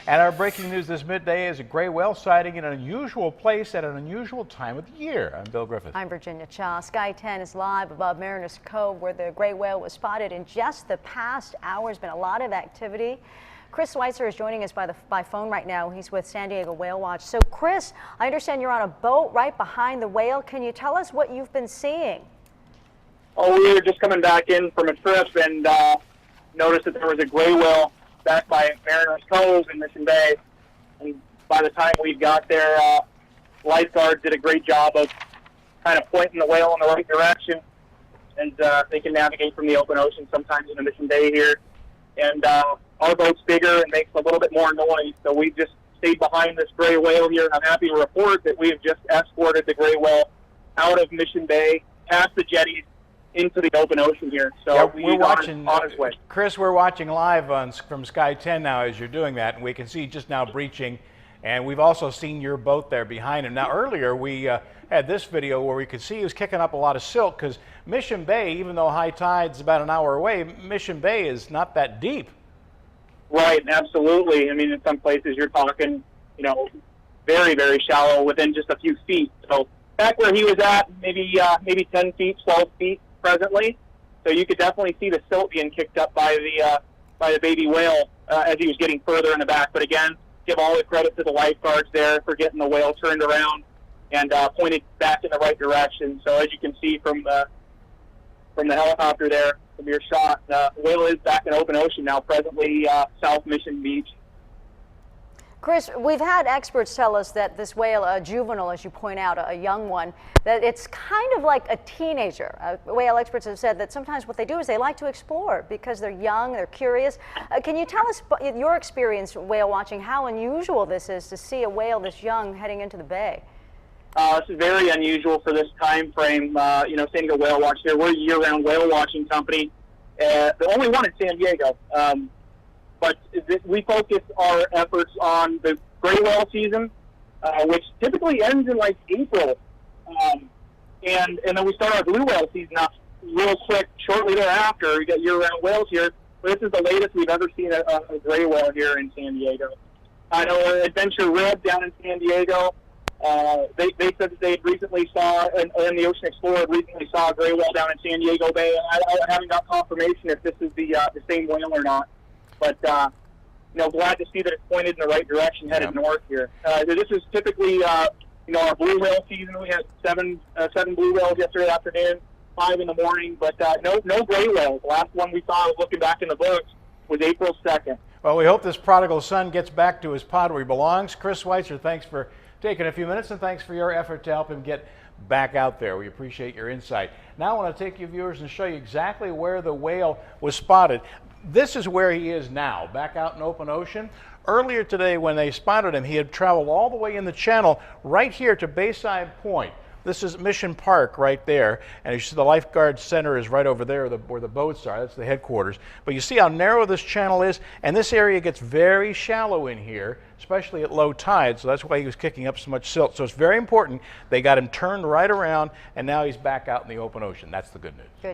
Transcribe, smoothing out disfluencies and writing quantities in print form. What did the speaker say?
And our breaking news this midday is a gray whale sighting in an unusual place at an unusual time of the year. I'm Bill Griffith. I'm Virginia Cha. Sky 10 is live above Mariners Cove, where the gray whale was spotted in just the past hour. There's been a lot of activity. Chris Schweitzer is joining us by phone right now. He's with San Diego Whale Watch. So, Chris, I understand you're on a boat right behind the whale. Can you tell us what you've been seeing? Oh, we were just coming back in from a trip and noticed that there was a gray whale back by Mariners Cove in Mission Bay. And by the time we got there, lifeguards did a great job of kind of pointing the whale in the right direction. And they can navigate from the open ocean sometimes in the Mission Bay here. And our boat's bigger and makes a little bit more noise, so we just stayed behind this gray whale here. And I'm happy to report that we have just escorted the gray whale out of Mission Bay, past the jetties, into the open ocean here. So yeah, we're watching on his way. Chris, we're watching live from Sky 10 now as you're doing that, and we can see just now breaching, and we've also seen your boat there behind him. Now earlier we had this video where we could see he was kicking up a lot of silt, because Mission Bay, even though high tide's about an hour away, Mission Bay is not that deep. Right, absolutely. I mean, in some places you're talking, very, very shallow, within just a few feet. So back where he was at, maybe 10 feet, 12 feet presently. So you could definitely see the silt being kicked up by the baby whale as he was getting further in the back. But again, give all the credit to the lifeguards there for getting the whale turned around and pointed back in the right direction. So as you can see from the helicopter there, from your shot, the whale is back in open ocean now, presently South Mission Beach. Chris, we've had experts tell us that this whale, a juvenile, as you point out, a young one, that it's kind of like a teenager. Whale experts have said that sometimes what they do is they like to explore because they're young, they're curious. Can you tell us your experience whale watching, how unusual this is to see a whale this young heading into the bay? This is very unusual for this time frame. San Diego Whale Watch here. We're a year-round whale watching company, the only one in San Diego. But we focus our efforts on the gray whale season, which typically ends in like April. And then we start our blue whale season up real quick shortly thereafter. We got year-round whales here. But this is the latest we've ever seen a gray whale here in San Diego. I know Adventure Red down in San Diego, they said that they recently saw, and the Ocean Explorer recently saw a gray whale down in San Diego Bay. I haven't got confirmation if this is the same whale or not. But, glad to see that it's pointed in the right direction, headed north here. This is typically, our blue whale season. We had seven blue whales yesterday afternoon, 5 in the morning, but no gray whales. The last one we saw, looking back in the books, was April 2nd. Well, we hope this prodigal son gets back to his pod where he belongs. Chris Schweitzer, thanks for taking a few minutes, and thanks for your effort to help him get back out there. We appreciate your insight. Now I want to take you viewers and show you exactly where the whale was spotted. This is where he is now, back out in open ocean. Earlier today when they spotted him, he had traveled all the way in the channel right here to Bayside Point. This is Mission Park right there, and you see the lifeguard center is right over there where the boats are. That's the headquarters. But you see how narrow this channel is, and this area gets very shallow in here, especially at low tide, so that's why he was kicking up so much silt. So it's very important they got him turned right around, and now he's back out in the open ocean. That's the good news. Good.